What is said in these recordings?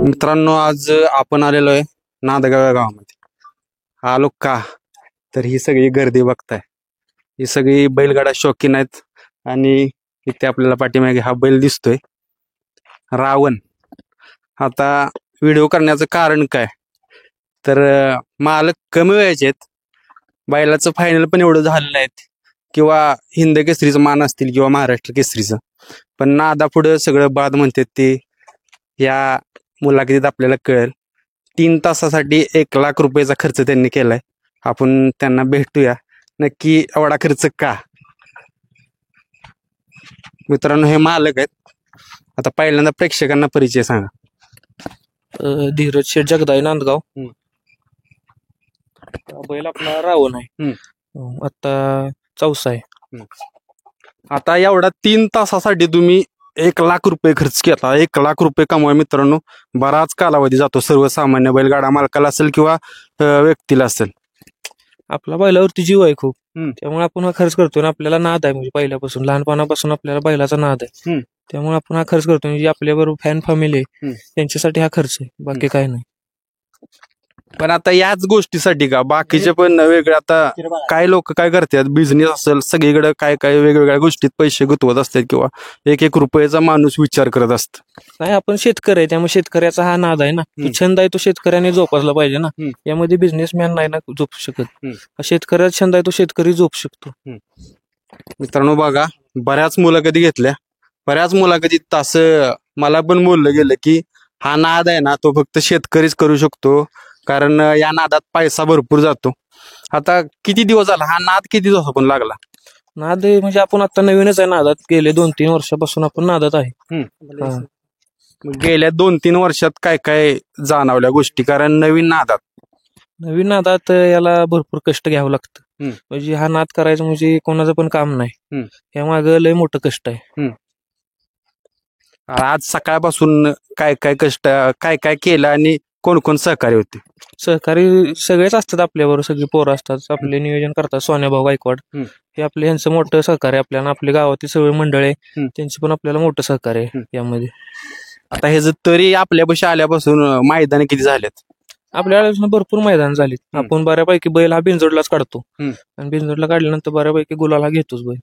मित्रांनो, आज आपण आलेलो आहे नांदगाव या गावामध्ये. आलो का तर ही सगळी गर्दी बघताय, ही सगळी बैलगाडा शौकीन आहेत. आणि इथे आपल्याला पाठीमागे हा बैल दिसतोय रावण. आता व्हिडिओ करण्याचं कारण काय तर मालक कमी वेळाचे आहेत, बैलाचं फायनल पण एवढं झालेलं आहे किंवा हिंद केसरीचं मान असतील किंवा महाराष्ट्र केसरीचं, पण नादा पुढं सगळं बाद म्हणतात ते. या मुलाखतीत आपल्याला कळेल. 3 तासासाठी 1,00,000 रुपयाचा खर्च त्यांनी केलाय. आपण त्यांना भेटूया, नक्की एवढा खर्च का. मित्रांनो, हे मालक आहेत. आता पहिल्यांदा प्रेक्षकांना परिचय सांगा. धीरज शेठ जगदाळे, नांदगाव. बैल आपला रावण आहे, आता चौसा आहे. आता एवढा 3 तासासाठी तुम्ही 1,00,000 रुपये खर्च केला. 1,00,000 रुपये कमवाय मित्रांनो बराच कालावधी जातो, सर्वसामान्य बैलगाडा मालकाला असेल किंवा व्यक्तीला असेल. आपला बैलावरती जीव आहे खूप, त्यामुळे आपण हा खर्च करतो. आणि आपल्याला नाद आहे, म्हणजे पहिल्यापासून लहानपणापासून आपल्याला बैलाचा नाद आहे. त्यामुळे आपण हा खर्च करतो. म्हणजे आपल्याबरोबर फॅन फॅमिली आहे त्यांच्यासाठी हा खर्च आहे, बाकी काही नाही. पण आता याच गोष्टीसाठी का बाकीचे पण वेगळे, आता काय लोक काय करतात, बिझनेस असेल सगळीकडे काय काय वेगवेगळ्या गोष्टीत पैसे गुंतवत असतात किंवा 1-1 रुपयाचा माणूस विचार करत असत. नाही, आपण शेतकरी आहे, त्यामुळे शेतकऱ्याचा हा नाद आहे ना, तो छंद आहे, तो शेतकऱ्याने जोपासला पाहिजे ना. यामध्ये बिझनेसमॅन नाही ना झोपू शकत. शेतकऱ्याचा छंद आहे, तो शेतकरी झोपू शकतो. मित्रांनो बघा, बऱ्याच मुलाखती घेतल्या, बऱ्याच मुलाखतीत असं मला पण बोललं गेलं की हा नाद आहे ना तो फक्त शेतकरीच करू शकतो, कारण या नादात पैसा भरपूर जातो. आता किती दिवस झाला हा नाद, किती दिवस आपण लागला? नाद म्हणजे आपण आता नवीनच आहे नादात, गेले 2-3 वर्षापासून आपण नादात आहे. गेल्या 2-3 वर्षात काय काय जाणवल्या गोष्टी, कारण नवीन नादात याला भरपूर कष्ट घ्यावं लागतं. म्हणजे हा नाद करायचं म्हणजे कोणाचं पण काम नाही, यामागं लय मोठं कष्ट आहे. आज सकाळपासून काय काय कष्ट, काय काय केलं आणि कोण कोण सहकारी होते? सहकारी सगळेच असतात आपल्याबरोबर, सगळी पोरं असतात, आपले नियोजन करतात. सोन्याभाऊ गायकवाड हे आपले, ह्यांचं मोठं सहकार्य आपल्याला. आपल्या गावातील सगळे मंडळ आहे त्यांचे पण आपल्याला मोठं सहकार्य आहे यामध्ये. आता हे तरी आपल्यापाशी आल्यापासून मैदान किती झालेत? आपल्याला भरपूर मैदान झालीत. आपण बऱ्यापैकी बैल हा बिनजोडलाच काढतो, आणि बिनजोडला काढल्यानंतर बऱ्यापैकी गुलाला घेतोच बैल.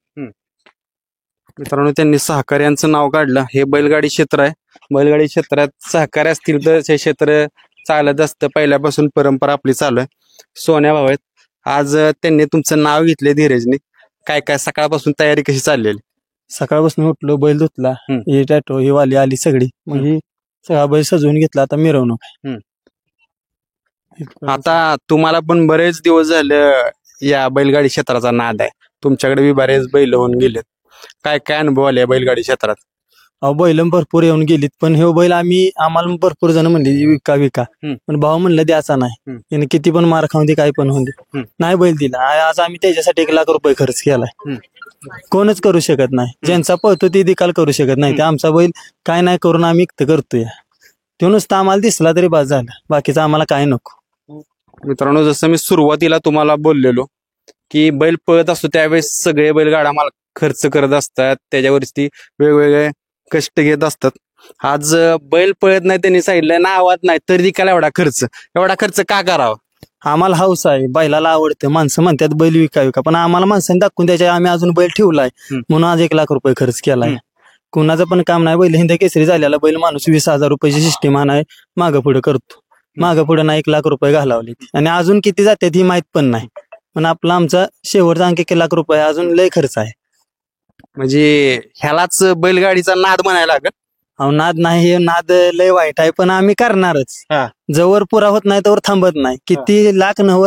मित्रांनो, त्यांनी सहकार्यांचं नाव काढलं. हे बैलगाडी क्षेत्र आहे, बैलगाडी क्षेत्रात सहकार्य असतील तर हे क्षेत्र चालत असतं. पहिल्यापासून परंपरा आपली चालू आहे. सोन्या भाऊ आहेत, आज त्यांनी तुमचं नाव घेतले धीरजने. काय काय सकाळपासून तयारी कशी चाललेली? सकाळपासून उठलो, बैल धुतला, ही टॅटो ही वाली आली सगळी, म्हणजे सगळा बैल सजवून घेतला. आता मिरवणूक. आता तुम्हाला पण बरेच दिवस झाले या बैलगाडी क्षेत्राचा नाद आहे, तुमच्याकडे बी बरेच बैल होऊन गेलेत. काय काय अनुभव आले बैलगाडी क्षेत्रात? बैल भरपूर येऊन गेलीत, पण हे बैल आम्हाला भरपूर जण म्हणले विका विका, पण भाऊ म्हणलं द्याचा नाही. त्याने किती पण मार खाऊन दे, काय पण होऊन दे, नाही बैल दिला. आज आम्ही त्याच्यासाठी 1,00,000 रुपये खर्च केलाय. कोणच करू शकत नाही, ज्यांचा पळतो ते देखील करू शकत नाही. ते आमचा बैल काय नाही करून आम्ही इकत करतोय. तो नुसता आम्हाला दिसला तरी बाद झाला, बाकीचं आम्हाला काय नको. मित्रांनो, जसं मी सुरुवातीला तुम्हाला बोललेलो की बैल पळत असतो त्यावेळेस सगळे बैलगाडा मालक खर्च करत असतात, त्याच्यावरती वेगवेगळे कष्ट घेत असतात. आज बैल पळत नाही, त्यांनी सांगितलं नावात नाही तरी देखील एवढा खर्च का करावा? आम्हाला हौस आहे, बैलाला आवडते. माणसं म्हणतात बैल विका, पण आम्हाला माणसांनी दाखवून द्यायचे. आम्ही अजून बैल ठेवलाय म्हणून आज 1,00,000 रुपये खर्च केलाय. कुणाचं पण काम नाही. बैल हिंद केसरी झालेला बैल माणूस 20,000 रुपयाची सिस्टीम आहे, मागं पुढे करतो. मागं पुढे नाही 1,00,000 रुपये घालावले, आणि अजून किती जाते ही माहित पण नाही. पण आपला आमचा शेवटचा अंक 1,00,000 रुपये, अजून लय खर्च आहे. म्हणजे ह्यालाच बैलगाडीचा नाद म्हणायला लागेल? अहो, नाद नाही, हे नाद लय वाईट आहे, पण आम्ही करणारच. जवळ पुरा होत नाही तोवर थांबत नाही. किती लाख नव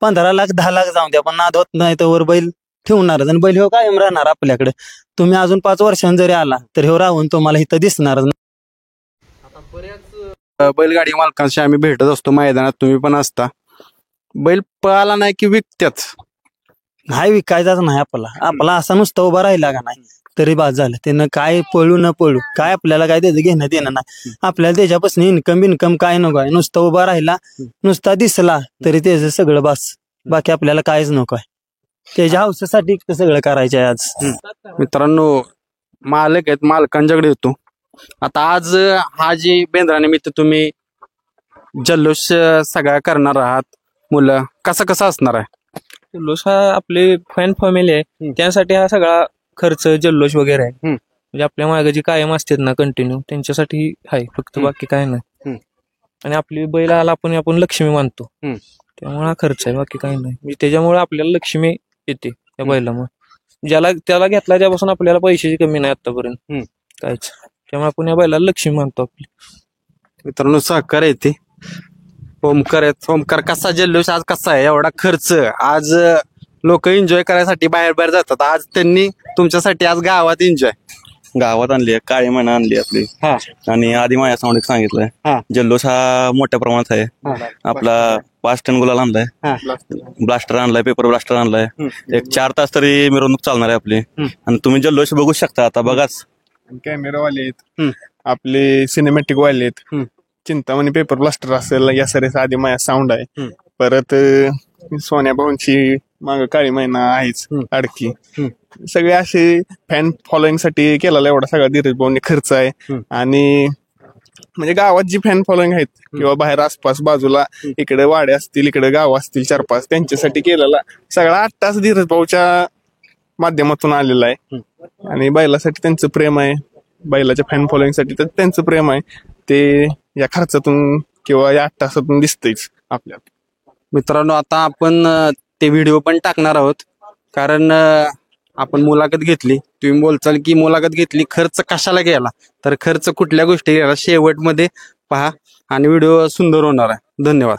15 लाख 10 लाख जाऊन द्या, पण नाद होत नाही तोवर बैल ठेवणारच. आणि बैल हो कायम राहणार आपल्याकडे. तुम्ही अजून 5 वर्षांनी जरी आला तर हे राहून तुम्हाला इथं दिसणारच नाही. आता बऱ्याच बैलगाडी मालकांशी आम्ही भेटत असतो मैदानात, तुम्ही पण असता. बैल पळाला नाही की विकत्याच? नाही, विकायचाच नाही आपला असा नुसता उभा राहिला का नाही तरी बाद झालं. त्यानं काय पळू न पळू काय आपल्याला काय त्याचं घेणं देणं नाही. आपल्याला त्याच्यापासून इन्कम काय नको आहे. नुसता उभा राहिला, नुसता दिसला तरी त्याचं सगळं बास, बाकी आपल्याला काहीच नको आहे. त्याच्या हौसेसाठी सगळं करायचं आहे आज. मित्रांनो, मालक आहेत, मालकांच्याकडे येतो. आता आज हा जी बेंद्रानिमित्त तुम्ही जल्लोष सगळा करणार आहात, मुलं कसा असणार आहे? जल्लोष हा आपले फॅन फॅमिली आहे त्यासाठी हा सगळा खर्च जल्लोष वगैरे आहे. म्हणजे आपल्या मागे जी कायम असतात ना कंटिन्यू त्यांच्यासाठी आहे फक्त, बाकी काय नाही. आणि आपली बैल आला आपण लक्ष्मी मानतो त्यामुळे हा खर्च आहे, बाकी काही नाही. म्हणजे त्याच्यामुळे आपल्याला लक्ष्मी येते त्या बैलामुळे. त्याला घेतला त्यापासून आपल्याला पैशाची कमी नाही आतापर्यंत काहीच. त्यामुळे आपण या बैलाला लक्ष्मी मानतो आपली. मित्रांनो सहकार येते ओमकार कसा जल्लोष आज कसा आहे, एवढा खर्च आज लोक एन्जॉय करायसाठी बाहेर जातात, आज त्यांनी तुमच्यासाठी आज गावात एन्जॉय गावात आणली आहे, काळी महिना आणली आपली. आणि आधी माझ्या साऊंड सांगितलंय जल्लोष हा मोठ्या प्रमाणात आहे. आपला 5 टन गुलाल आणलाय, ब्लास्टर आणलाय, पेपर ब्लास्टर आणलाय. एक 4 तास तरी मिरवणूक चालणार आहे आपली. आणि तुम्ही जल्लोष बघू शकता आता, बघाच. कॅमेरावाले आहेत आपले, सिनेमॅटिक वाले आहेत, चिंतामणी पेपर ब्लास्टर असेल, या सरेस आधी माझ्या साऊंड आहे. परत सोन्या भाऊंची माग काळी महिना आहेच, अडकी. सगळे असे फॅन फॉलोईंग साठी केलेला एवढा सगळा धीरज भाऊंनी खर्च आहे. आणि म्हणजे गावात जी फॅन फॉलोईंग आहेत किंवा बाहेर आसपास बाजूला इकडे वाडे असतील, इकडे गाव असतील 4-5, त्यांच्यासाठी केलेला सगळा 8 तास धीरज भाऊच्या माध्यमातून आलेला आहे. आणि बैलासाठी त्यांचं प्रेम आहे, बैलाच्या फॅन फॉलोईंग साठी तर त्यांचं प्रेम आहे, ते या खर्चातून किंवा या 8 तासातून दिसतंच आपल्याला. मित्रांनो आता आपण ते व्हिडिओ पण टाकणार आहोत, कारण आपण मुलाखत घेतली. तुम्ही बोलचाल की मुलाखत घेतली, खर्च कशाला गेला, तर खर्च कुठल्या गोष्टी गेला शेवटमध्ये पहा आणि व्हिडिओ सुंदर होणार आहे. धन्यवाद.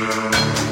आहे